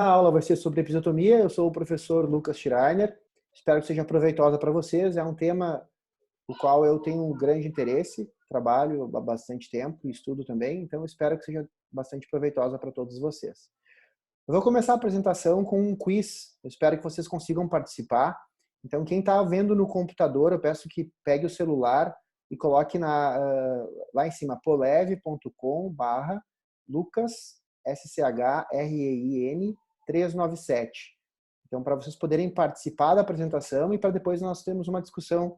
A aula vai ser sobre episiotomia. Eu sou o professor Lucas Schreiner. Espero que seja proveitosa para vocês. É um tema no qual eu tenho um grande interesse, trabalho há bastante tempo e estudo também, então espero que seja bastante proveitosa para todos vocês. Eu vou começar a apresentação com um quiz. Eu espero que vocês consigam participar. Então, quem está vendo no computador, eu peço que pegue o celular e coloque lá em cima, polev.com/Lucas, SCHREIN 397. Então, para vocês poderem participar da apresentação e para depois nós termos uma discussão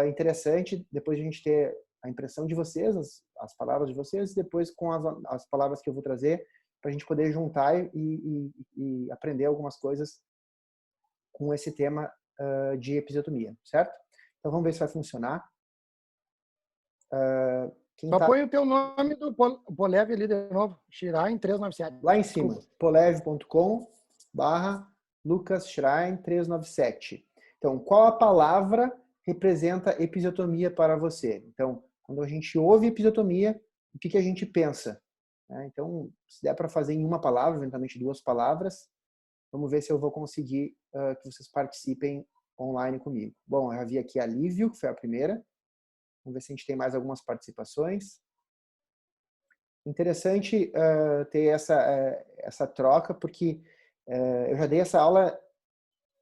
interessante, depois de a gente ter a impressão de vocês, as palavras de vocês, e depois com as palavras que eu vou trazer, para a gente poder juntar e aprender algumas coisas com esse tema de episiotomia, certo? Então vamos ver se vai funcionar. Só põe o teu nome do Polev ali de novo, Schrein 397. Lá em cima, polev.com/Lucas Schrein 397. Então, qual a palavra representa episiotomia para você? Então, quando a gente ouve episiotomia, o que a gente pensa? Então, se der para fazer em uma palavra, eventualmente duas palavras, vamos ver se eu vou conseguir que vocês participem online comigo. Bom, eu já vi aqui alívio, que foi a primeira. Vamos ver se a gente tem mais algumas participações. Interessante ter essa troca, porque eu já dei essa aula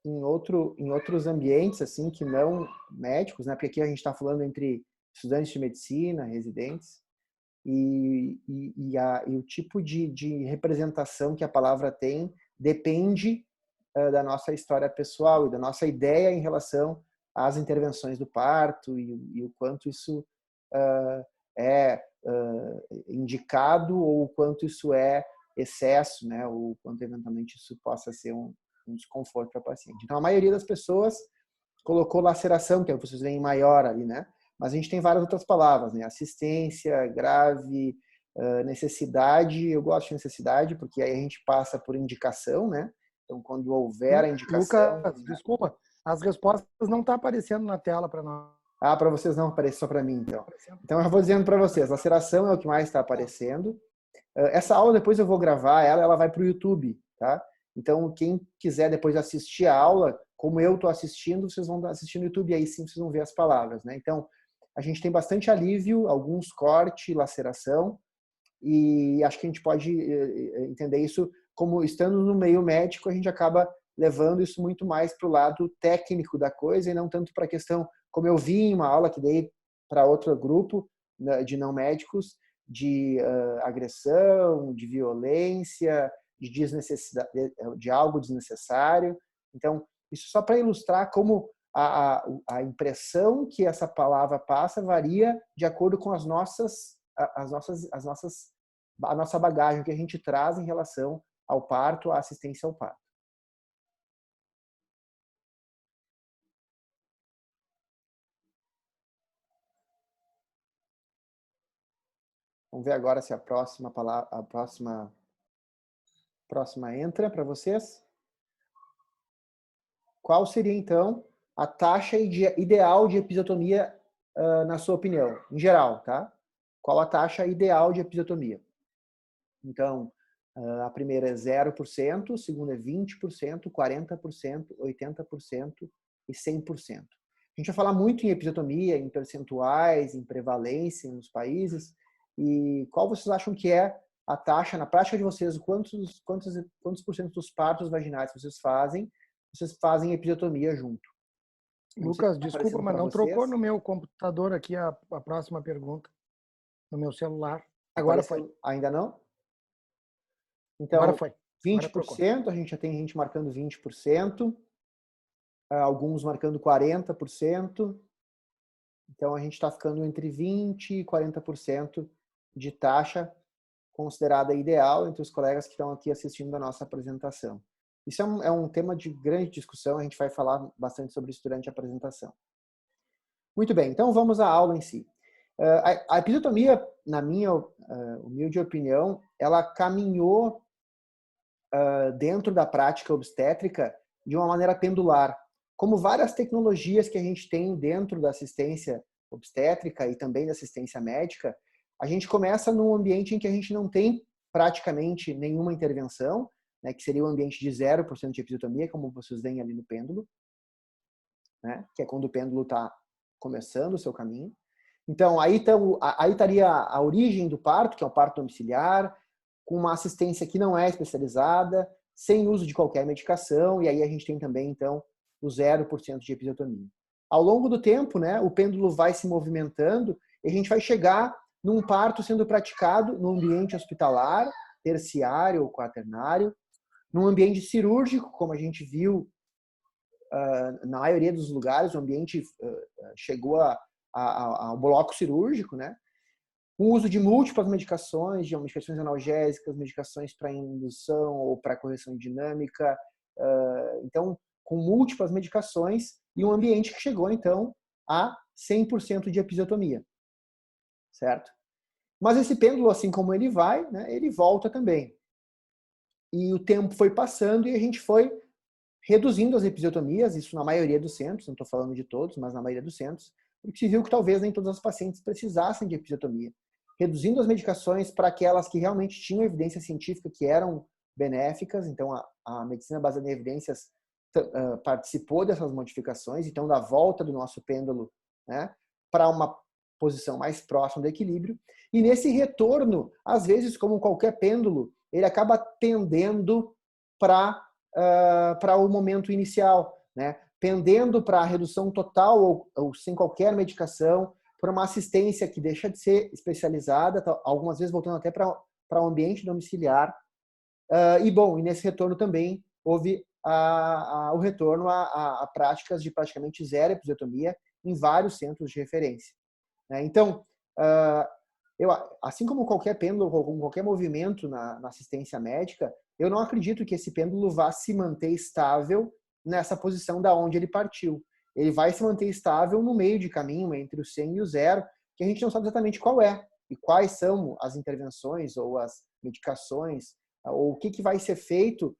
em outros ambientes, assim, que não médicos, né? Porque aqui a gente está falando entre estudantes de medicina, residentes, e o tipo de representação que a palavra tem depende da nossa história pessoal e da nossa ideia em relação às intervenções do parto e o quanto isso é indicado ou o quanto isso é excesso, né? Ou quanto eventualmente isso possa ser um desconforto para o paciente. Então, a maioria das pessoas colocou laceração, que vocês veem maior ali, né? Mas a gente tem várias outras palavras, né? Assistência, grave, necessidade. Eu gosto de necessidade, porque aí a gente passa por indicação, né? Então, quando houver a indicação... Lucas, desculpa, as respostas não estão aparecendo na tela para nós. Para vocês não, aparece só para mim, então. Então, eu já vou dizendo para vocês, laceração é o que mais está aparecendo. Essa aula, depois eu vou gravar ela vai para o YouTube, tá? Então, quem quiser depois assistir a aula, como eu estou assistindo, vocês vão assistir no YouTube, e aí sim vocês vão ver as palavras, né? Então, a gente tem bastante alívio, alguns corte, laceração, e acho que a gente pode entender isso como, estando no meio médico, a gente acaba levando isso muito mais para o lado técnico da coisa e não tanto para a questão, como eu vi em uma aula que dei para outro grupo de não médicos, de agressão, de violência, de desnecessidade, de algo desnecessário. Então, isso só para ilustrar como a impressão que essa palavra passa varia de acordo com a nossa bagagem que a gente traz em relação ao parto, à assistência ao parto. Vamos ver agora se a próxima entra para vocês. Qual seria, então, a taxa ideal de episiotomia, na sua opinião? Em geral, tá? Qual a taxa ideal de episiotomia? Então, a primeira é 0%, a segunda é 20%, 40%, 80% e 100%. A gente vai falar muito em episiotomia, em percentuais, em prevalência nos países. E qual vocês acham que é a taxa, na prática de vocês, quantos por cento dos partos vaginais que vocês fazem episiotomia junto? Lucas, desculpa, mas não trocou no meu computador aqui a próxima pergunta, no meu celular. Agora foi. Ainda não? Então, agora foi. 20%, a gente já tem gente marcando 20%, alguns marcando 40%. Então, a gente está ficando entre 20% e 40% de taxa considerada ideal entre os colegas que estão aqui assistindo a nossa apresentação. Isso é um tema de grande discussão, a gente vai falar bastante sobre isso durante a apresentação. Muito bem, então vamos à aula em si. A episiotomia, na minha humilde opinião, ela caminhou dentro da prática obstétrica de uma maneira pendular. Como várias tecnologias que a gente tem dentro da assistência obstétrica e também da assistência médica, a gente começa num ambiente em que a gente não tem praticamente nenhuma intervenção, né, que seria o ambiente de 0% de episiotomia, como vocês veem ali no pêndulo, né, que é quando o pêndulo está começando o seu caminho. Então, aí estaria a origem do parto, que é o parto domiciliar, com uma assistência que não é especializada, sem uso de qualquer medicação, e aí a gente tem também, então, o 0% de episiotomia. Ao longo do tempo, né, o pêndulo vai se movimentando e a gente vai chegar num parto sendo praticado no ambiente hospitalar, terciário ou quaternário, num ambiente cirúrgico, como a gente viu na maioria dos lugares, o ambiente chegou ao bloco cirúrgico, né? O uso de múltiplas medicações, de medicações analgésicas, medicações para indução ou para correção dinâmica, então, com múltiplas medicações e um ambiente que chegou, então, a 100% de episiotomia, certo? Mas esse pêndulo, assim como ele vai, né, ele volta também. E o tempo foi passando e a gente foi reduzindo as episiotomias, isso na maioria dos centros, não estou falando de todos, mas na maioria dos centros, porque se viu que talvez nem todas as pacientes precisassem de episiotomia. Reduzindo as medicações para aquelas que realmente tinham evidência científica que eram benéficas, então a medicina baseada em evidências participou dessas modificações, então da volta do nosso pêndulo, né, para uma posição mais próxima do equilíbrio. E nesse retorno, às vezes, como qualquer pêndulo, ele acaba tendendo para o momento inicial, né? Pendendo para a redução total ou sem qualquer medicação, para uma assistência que deixa de ser especializada, algumas vezes voltando até para o ambiente domiciliar. E nesse retorno também houve o retorno a práticas de praticamente zero episiotomia em vários centros de referência, né? Então, assim como qualquer pêndulo, como qualquer movimento na assistência médica, eu não acredito que esse pêndulo vá se manter estável nessa posição da onde ele partiu. Ele vai se manter estável no meio de caminho entre o 100 e o 0, que a gente não sabe exatamente qual é e quais são as intervenções ou as medicações ou o que vai ser feito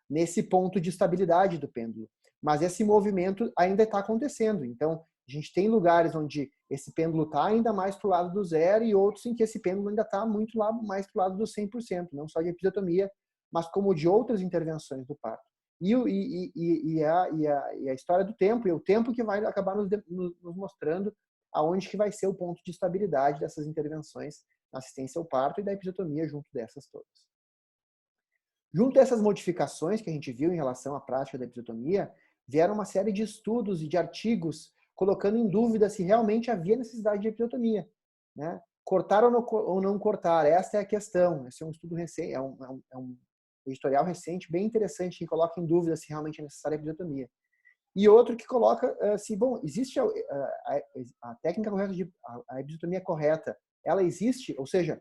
nesse ponto de estabilidade do pêndulo. Mas esse movimento ainda está acontecendo. Então, a gente tem lugares onde esse pêndulo está ainda mais para o lado do 0 e outros em que esse pêndulo ainda está muito mais para o lado do 100%, não só de episiotomia, mas como de outras intervenções do parto. E a história do tempo, e o tempo que vai acabar nos mostrando aonde que vai ser o ponto de estabilidade dessas intervenções na assistência ao parto e da episiotomia junto dessas todas. Junto a essas modificações que a gente viu em relação à prática da episiotomia, vieram uma série de estudos e de artigos colocando em dúvida se realmente havia necessidade de episiotomia, né? Cortar ou não cortar, essa é a questão. Esse é um estudo recente, é um editorial recente, bem interessante, que coloca em dúvida se realmente é necessária a episiotomia. E outro que coloca se, existe a técnica correta a episiotomia correta, ela existe, ou seja,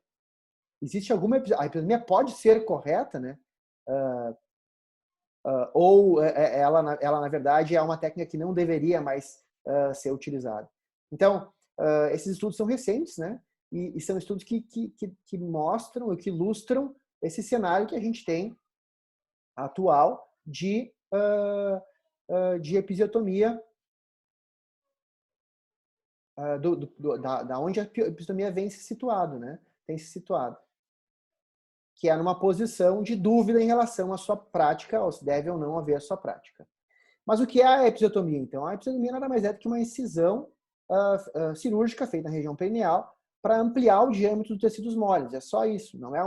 existe alguma a episiotomia pode ser correta, né? Ou ela na verdade é uma técnica que não deveria mais ser utilizada. Então, esses estudos são recentes, né? E são estudos que mostram e que ilustram esse cenário que a gente tem atual de episiotomia, da onde a episiotomia vem se situado, né? Tem se situado. Que é numa posição de dúvida em relação à sua prática, ou se deve ou não haver a sua prática. Mas o que é a episiotomia, então? A episiotomia nada mais é do que uma incisão cirúrgica feita na região perineal para ampliar o diâmetro dos tecidos moles. É só isso, não é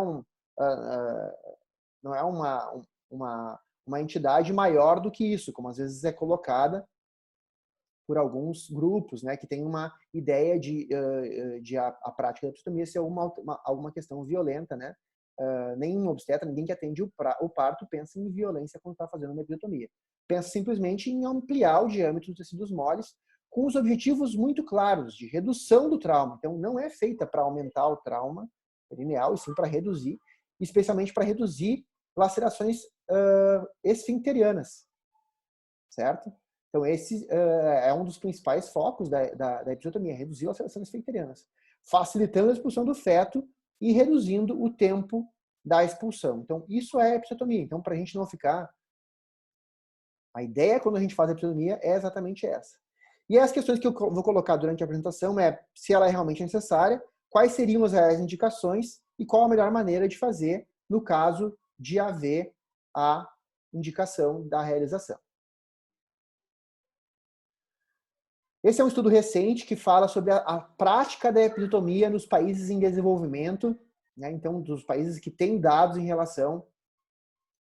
uma entidade maior do que isso, como às vezes é colocada por alguns grupos, né, que tem uma ideia de a prática da episiotomia ser alguma questão violenta, né? Nenhum obstetra, ninguém que atende o parto pensa em violência quando está fazendo uma episiotomia. Pensa simplesmente em ampliar o diâmetro dos tecidos moles com os objetivos muito claros de redução do trauma. Então, não é feita para aumentar o trauma perineal, e sim para reduzir, especialmente para reduzir lacerações esfincterianas, certo? Então, esse é um dos principais focos da episiotomia, reduzir lacerações esfincterianas, facilitando a expulsão do feto e reduzindo o tempo da expulsão. Então, isso é episiotomia. Então, para a gente não ficar... A ideia quando a gente faz a episiotomia é exatamente essa. E as questões que eu vou colocar durante a apresentação é se ela é realmente necessária, quais seriam as reais indicações e qual a melhor maneira de fazer no caso de haver a indicação da realização. Esse é um estudo recente que fala sobre a prática da episiotomia nos países em desenvolvimento, né? Então, dos países que têm dados em relação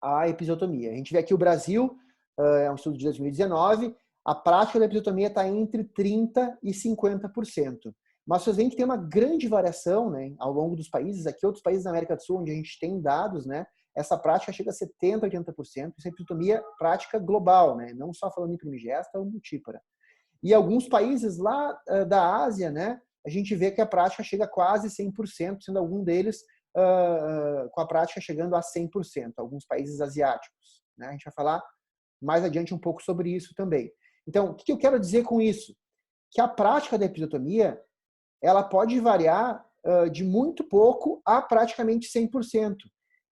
à episiotomia. A gente vê aqui o Brasil, é um estudo de 2019, a prática da episiotomia está entre 30% e 50%. Mas vocês veem que tem uma grande variação, né, ao longo dos países. Aqui, outros países da América do Sul, onde a gente tem dados, né, essa prática chega a 70%, 80%. Isso é episiotomia prática global, né, não só falando em primigesta ou multípara. E alguns países lá da Ásia, né, a gente vê que a prática chega a quase 100%, sendo algum deles com a prática chegando a 100%, alguns países asiáticos, né? A gente vai falar mais adiante um pouco sobre isso também. Então, o que eu quero dizer com isso? Que a prática da episiotomia, ela pode variar de muito pouco a praticamente 100%.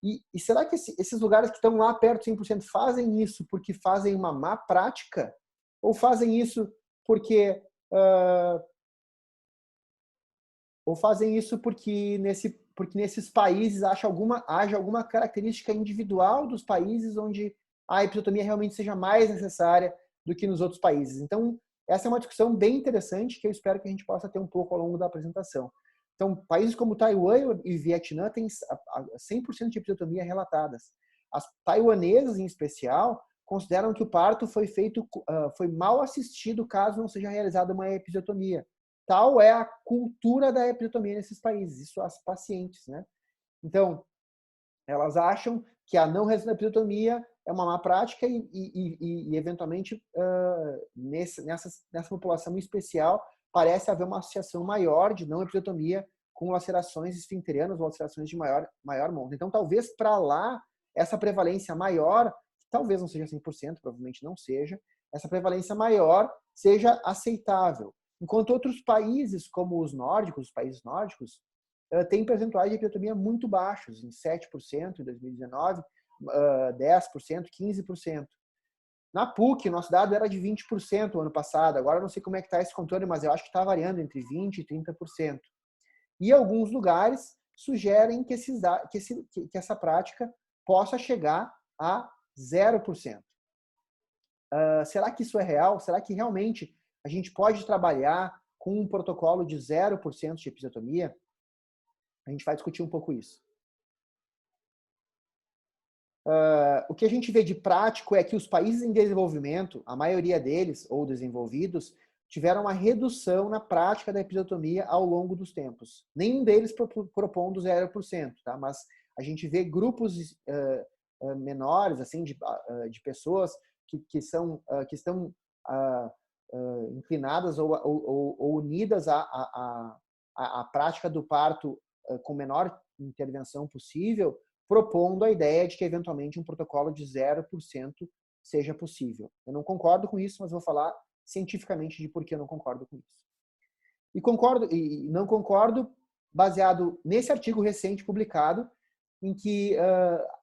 E será que esses lugares que estão lá perto de 100% fazem isso porque fazem uma má prática? Ou fazem isso porque nesses países haja alguma característica individual dos países onde a episiotomia realmente seja mais necessária do que nos outros países. Então, essa é uma discussão bem interessante que eu espero que a gente possa ter um pouco ao longo da apresentação. Então, países como Taiwan e Vietnã têm 100% de episiotomia relatadas. As taiwanesas, em especial, consideram que o parto foi mal assistido caso não seja realizada uma episiotomia. Tal é a cultura da episiotomia nesses países, isso as pacientes, né? Então, elas acham que a não realização da episiotomia é uma má prática e eventualmente, nessa população especial, parece haver uma associação maior de não episiotomia com lacerações esfincterianas ou lacerações de maior monta. Então, talvez para lá, essa prevalência maior, talvez não seja 100%, provavelmente não seja, essa prevalência maior seja aceitável. Enquanto outros países, como os países nórdicos, têm percentuais de episiotomia muito baixos, em 7% em 2019, 10%, 15%. Na PUC, nosso dado era de 20% o ano passado. Agora eu não sei como é que está esse controle, mas eu acho que está variando entre 20% e 30%. E alguns lugares sugerem que essa prática possa chegar a 0%. Será que isso é real? Será que realmente a gente pode trabalhar com um protocolo de 0% de episiotomia? A gente vai discutir um pouco isso. O que a gente vê de prático é que os países em desenvolvimento, a maioria deles, ou desenvolvidos, tiveram uma redução na prática da episiotomia ao longo dos tempos. Nenhum deles propondo 0%, tá? Mas a gente vê grupos menores, assim, de pessoas que estão inclinadas ou unidas à prática do parto com menor intervenção possível, propondo a ideia de que, eventualmente, um protocolo de 0% seja possível. Eu não concordo com isso, mas vou falar cientificamente de por que eu não concordo com isso. E não concordo baseado nesse artigo recente publicado, em que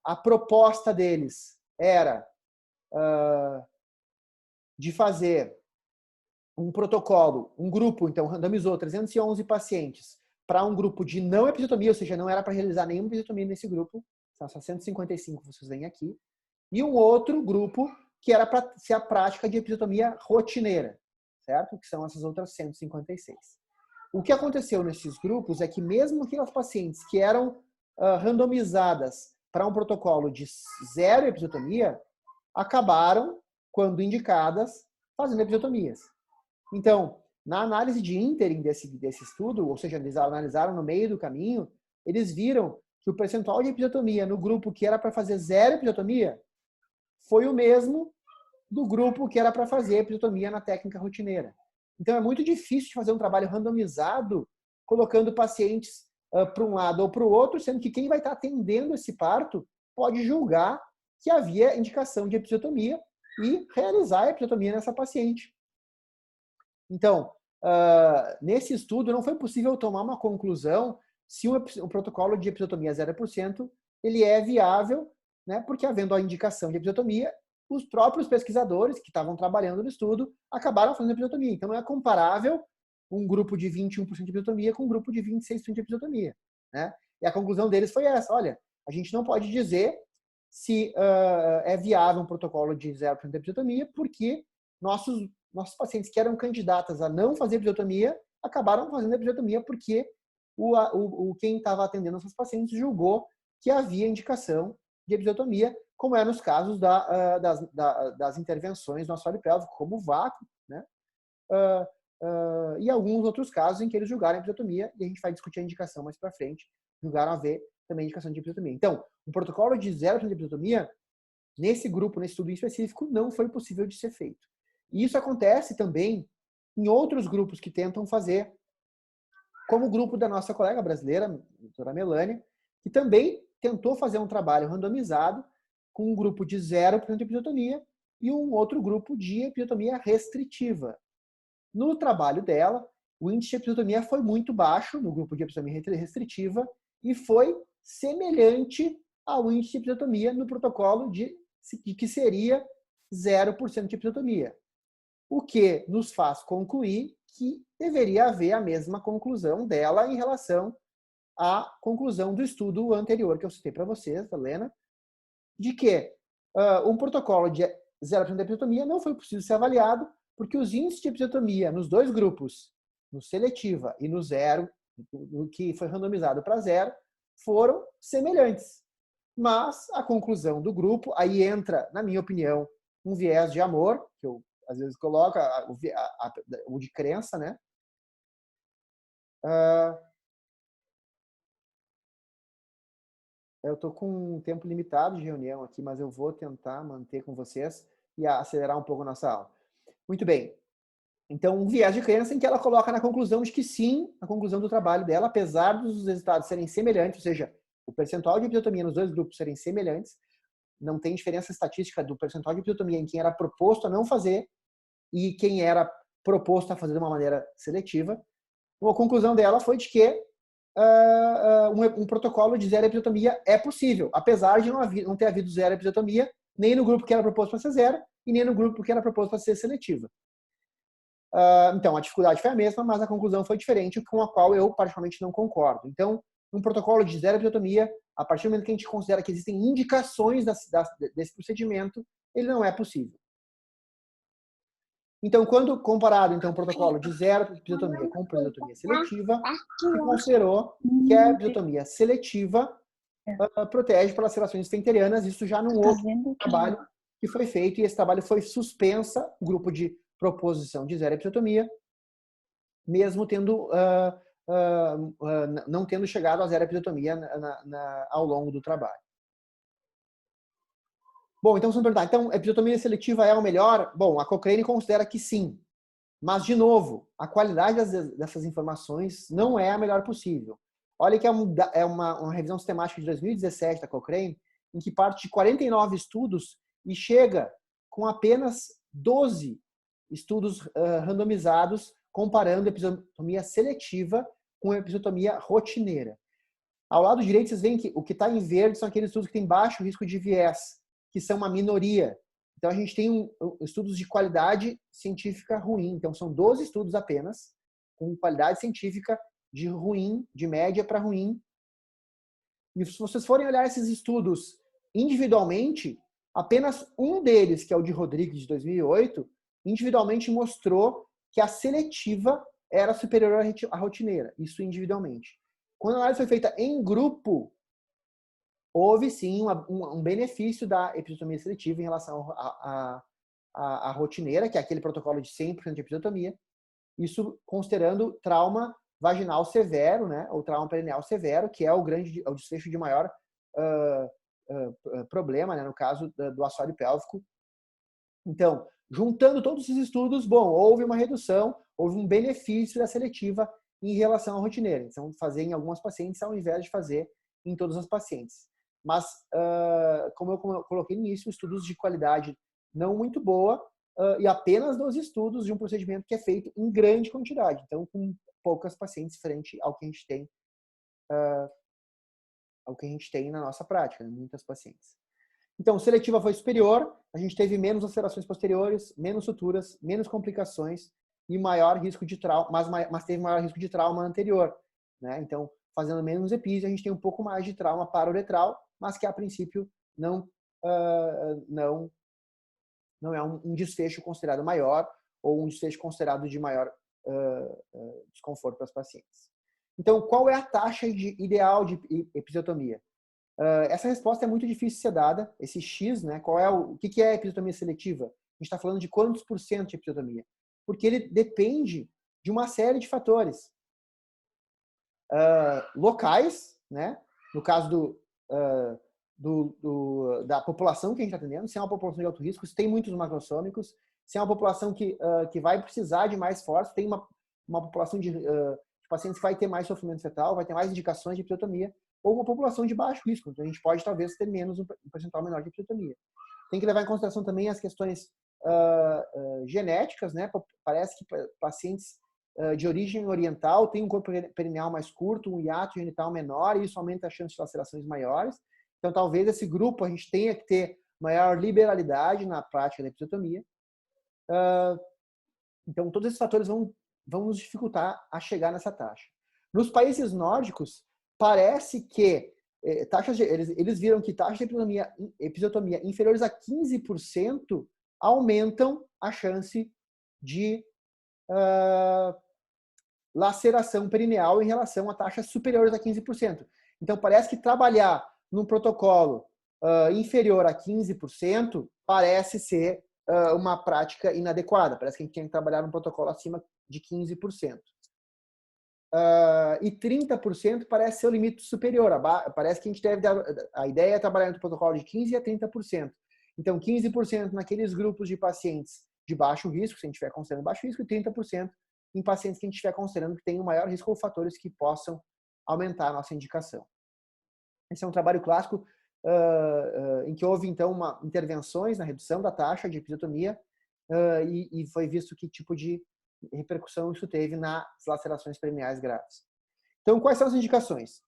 a proposta deles era de fazer um protocolo, um grupo, então randomizou 311 pacientes para um grupo de não episiotomia, ou seja, não era para realizar nenhuma episiotomia nesse grupo, são só 155 vocês veem aqui, e um outro grupo que era para ser a prática de episiotomia rotineira, certo? Que são essas outras 156. O que aconteceu nesses grupos é que mesmo aquelas pacientes que eram randomizadas para um protocolo de 0 episiotomia, acabaram, quando indicadas, fazendo episiotomias. Então, na análise de ínterim desse estudo, ou seja, eles analisaram no meio do caminho, eles viram que o percentual de episiotomia no grupo que era para fazer 0 episiotomia foi o mesmo do grupo que era para fazer episiotomia na técnica rotineira. Então, é muito difícil de fazer um trabalho randomizado colocando pacientes para um lado ou para o outro, sendo que quem vai estar atendendo esse parto pode julgar que havia indicação de episiotomia e realizar a episiotomia nessa paciente. Então, nesse estudo, não foi possível tomar uma conclusão se o protocolo de episiotomia 0% ele é viável, né, porque havendo a indicação de episiotomia, os próprios pesquisadores que estavam trabalhando no estudo acabaram fazendo episiotomia. Então, não é comparável um grupo de 21% de episiotomia com um grupo de 26% de episiotomia, né? E a conclusão deles foi essa: olha, a gente não pode dizer se é viável um protocolo de 0% de episiotomia, porque nossos pacientes que eram candidatas a não fazer episiotomia acabaram fazendo episiotomia porque quem estava atendendo esses pacientes julgou que havia indicação de episiotomia, como é nos casos das intervenções no assoalho pélvico, como o vácuo, né? E alguns outros casos em que eles julgaram a episiotomia, e a gente vai discutir a indicação mais para frente, julgaram haver também indicação de episiotomia. Então, o protocolo de 0% de episiotomia, nesse grupo, nesse estudo específico, não foi possível de ser feito. E isso acontece também em outros grupos que tentam fazer, como o grupo da nossa colega brasileira, a doutora Melânia, que também tentou fazer um trabalho randomizado com um grupo de 0% de episiotomia e um outro grupo de episiotomia restritiva. No trabalho dela, o índice de episiotomia foi muito baixo no grupo de episiotomia restritiva e foi semelhante ao índice de episiotomia no protocolo de que seria 0% de episiotomia. O que nos faz concluir que deveria haver a mesma conclusão dela em relação à conclusão do estudo anterior que eu citei para vocês, Helena, de que um protocolo de 0% de episiotomia não foi possível ser avaliado porque os índices de episiotomia nos dois grupos, no seletiva e no 0, no que foi randomizado para 0, foram semelhantes. Mas a conclusão do grupo, aí entra, na minha opinião, um viés de amor, que eu às vezes coloco, o de crença, né? Eu estou com um tempo limitado de reunião aqui, mas eu vou tentar manter com vocês e acelerar um pouco a nossa aula. Muito bem. Então, um viés de crença em que ela coloca na conclusão de que sim, a conclusão do trabalho dela, apesar dos resultados serem semelhantes, ou seja, o percentual de episiotomia nos dois grupos serem semelhantes, não tem diferença estatística do percentual de episiotomia em quem era proposto a não fazer e quem era proposto a fazer de uma maneira seletiva. A conclusão dela foi de que um protocolo de 0 episiotomia é possível, apesar de não ter havido 0 episiotomia, nem no grupo que era proposto para ser 0 e nem no grupo que era proposto para ser seletiva. Então, a dificuldade foi a mesma, mas a conclusão foi diferente, com a qual eu particularmente não concordo. Então, um protocolo de 0 episiotomia, a partir do momento que a gente considera que existem indicações desse procedimento, ele não é possível. Então, quando comparado então, o protocolo de 0 episiotomia com episiotomia seletiva, se considerou que a episiotomia seletiva protege para lacerações esfenterianas, isso já num outro trabalho que foi feito, e esse trabalho foi suspensa, o grupo de proposição de 0 episiotomia, mesmo tendo, não tendo chegado a 0 episiotomia ao longo do trabalho. Bom, então, se me perguntar, então, a episiotomia seletiva é o melhor? Bom, a Cochrane considera que sim. Mas, de novo, a qualidade dessas informações não é a melhor possível. Olha que é uma revisão sistemática de 2017 da Cochrane, em que parte de 49 estudos e chega com apenas 12 estudos randomizados comparando a episiotomia seletiva com a episiotomia rotineira. Ao lado direito, vocês veem que o que está em verde são aqueles estudos que têm baixo risco de viés, que são uma minoria. Então, a gente tem estudos de qualidade científica ruim. Então, são 12 estudos apenas, com qualidade científica de ruim, de média para ruim. E se vocês forem olhar esses estudos individualmente, apenas um deles, que é o de Rodrigues, de 2008, individualmente mostrou que a seletiva era superior à rotineira. Isso individualmente. Quando a análise foi feita em grupo, houve sim um benefício da episiotomia seletiva em relação à rotineira, que é aquele protocolo de 100% de episiotomia. Isso considerando trauma vaginal severo, né, ou trauma perineal severo, que é o desfecho de maior problema, né, no caso do assoalho pélvico. Então, juntando todos esses estudos, bom, houve uma redução, houve um benefício da seletiva em relação à rotineira. Então, fazer em algumas pacientes ao invés de fazer em todas as pacientes. Mas, como eu coloquei no início, estudos de qualidade não muito boa e apenas 12 estudos de um procedimento que é feito em grande quantidade. Então, com poucas pacientes frente ao que a gente tem na nossa prática, né? Muitas pacientes. Então, seletiva foi superior, a gente teve menos alterações posteriores, menos suturas, menos complicações e maior risco de trauma, mas teve maior risco de trauma anterior, né? Então, fazendo menos epísio, a gente tem um pouco mais de trauma para-uretral, mas que a princípio não não é um desfecho considerado maior ou um desfecho considerado de maior desconforto para os pacientes. Então, qual é a taxa ideal de episiotomia? Essa resposta é muito difícil de ser dada. Esse X, né? O que é a episiotomia seletiva? A gente está falando de quantos por cento de episiotomia? Porque ele depende de uma série de fatores. Locais, né? No caso da população que a gente está atendendo, se é uma população de alto risco, se tem muitos macrossômicos, se é uma população que vai precisar de mais força, tem uma população de pacientes que vai ter mais sofrimento fetal, vai ter mais indicações de episiotomia, ou uma população de baixo risco, então a gente pode talvez ter menos um percentual menor de episiotomia. Tem que levar em consideração também as questões genéticas, né? Parece que pacientes de origem oriental têm um corpo perineal mais curto, um hiato genital menor, e isso aumenta a chance de lacerações maiores. Então, talvez esse grupo a gente tenha que ter maior liberalidade na prática da episiotomia. Então, todos esses fatores vão nos dificultar a chegar nessa taxa. Nos países nórdicos, parece que eles viram que taxas de episiotomia inferiores a 15% aumentam a chance de laceração perineal em relação a taxas superiores a 15%. Então, parece que trabalhar num protocolo inferior a 15% parece ser uma prática inadequada. Parece que a gente tem que trabalhar num protocolo acima de 15%. E 30% parece ser o limite superior. Parece que a gente a ideia é trabalhar no protocolo de 15% a 30%. Então, 15% naqueles grupos de pacientes de baixo risco, se a gente estiver considerando baixo risco, e 30% em pacientes que a gente estiver considerando que tem um maior risco ou fatores que possam aumentar a nossa indicação. Esse é um trabalho clássico em que houve, então, intervenções na redução da taxa de episiotomia e foi visto que tipo de repercussão isso teve nas lacerações perineais graves. Então, quais são as indicações?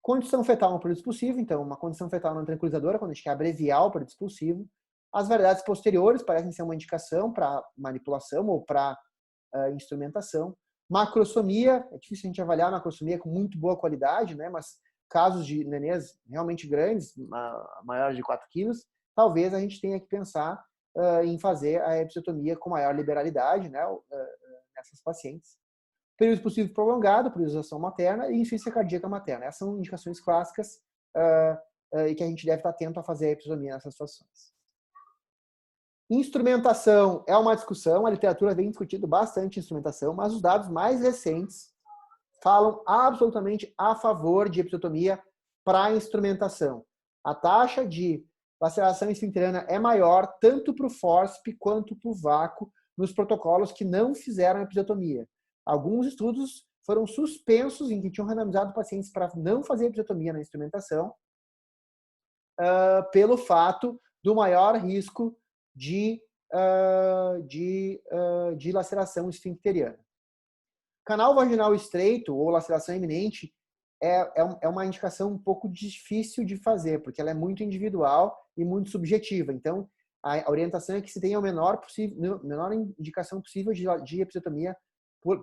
Condição fetal não predispulsiva, então, uma condição fetal não tranquilizadora, quando a gente quer abreviar o predispulsivo. As variedades posteriores parecem ser uma indicação para manipulação ou para instrumentação. Macrosomia, é difícil a gente avaliar a macrosomia com muito boa qualidade, né? Mas casos de nenês realmente grandes, maiores de 4 quilos, talvez a gente tenha que pensar em fazer a episiotomia com maior liberalidade, né? Nessas pacientes. Período expulsivo prolongado, priorização materna e insuficiência cardíaca materna. Essas são indicações clássicas e que a gente deve estar atento a fazer a episiotomia nessas situações. Instrumentação é uma discussão, a literatura vem discutindo bastante instrumentação, mas os dados mais recentes falam absolutamente a favor de episiotomia para instrumentação. A taxa de laceração esfincteriana é maior tanto para o FORSP quanto para o vácuo nos protocolos que não fizeram episiotomia. Alguns estudos foram suspensos em que tinham randomizado pacientes para não fazer episiotomia na instrumentação pelo fato do maior risco de laceração esfincteriana. Canal vaginal estreito ou laceração iminente é uma indicação um pouco difícil de fazer, porque ela é muito individual e muito subjetiva. Então, a orientação é que se tenha a menor indicação possível de episiotomia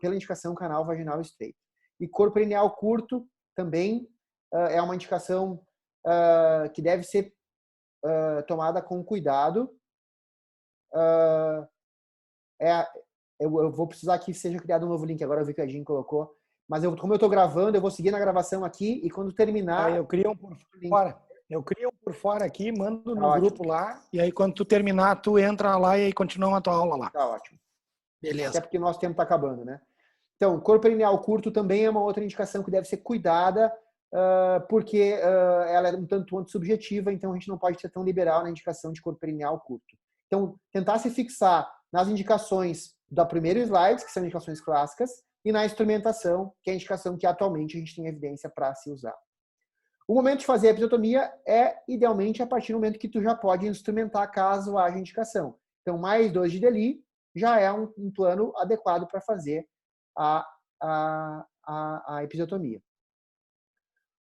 pela indicação canal vaginal estreito. E corpo perineal curto também é uma indicação que deve ser tomada com cuidado. Eu vou precisar que seja criado um novo link. Agora eu vi que a Jean colocou. Mas como eu estou gravando, eu vou seguir na gravação aqui e quando terminar... eu crio um por fora. Eu crio um por fora aqui, mando no ótimo. grupo lá. E aí quando tu terminar, tu entra lá e aí continua a tua aula lá. Tá ótimo. Beleza. Até porque o nosso tempo está acabando, né? Então, corpo perineal curto também é uma outra indicação que deve ser cuidada, porque ela é um tanto quanto subjetiva, então a gente não pode ser tão liberal na indicação de corpo perineal curto. Então, tentar se fixar nas indicações do primeiro slide, que são indicações clássicas, e na instrumentação, que é a indicação que atualmente a gente tem evidência para se usar. O momento de fazer a episiotomia é, idealmente, a partir do momento que tu já pode instrumentar caso haja indicação. Então, mais 2 de DELI já é um plano adequado para fazer a episiotomia.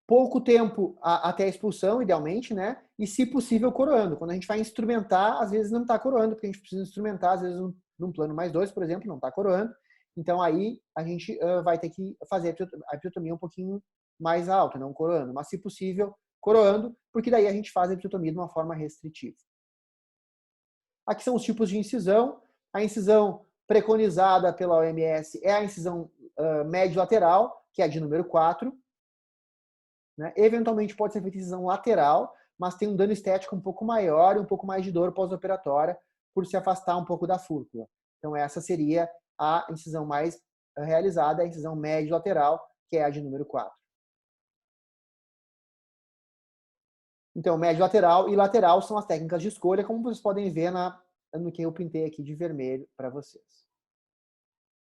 Pouco tempo até a expulsão, idealmente, né? E, se possível, coroando. Quando a gente vai instrumentar, às vezes não está coroando, porque a gente precisa instrumentar, às vezes, num plano mais 2, por exemplo, não está coroando. Então, aí a gente vai ter que fazer a episiotomia um pouquinho mais alta, não coroando. Mas, se possível, coroando, porque daí a gente faz a episiotomia de uma forma restritiva. Aqui são os tipos de incisão. A incisão preconizada pela OMS é a incisão médio lateral, que é a de número 4. Né? Eventualmente pode ser feita incisão lateral, mas tem um dano estético um pouco maior e um pouco mais de dor pós-operatória por se afastar um pouco da fúrcula. Então essa seria a incisão mais realizada, a incisão médio lateral, que é a de número 4. Então, médio lateral e lateral são as técnicas de escolha, como vocês podem ver no que eu pintei aqui de vermelho para vocês.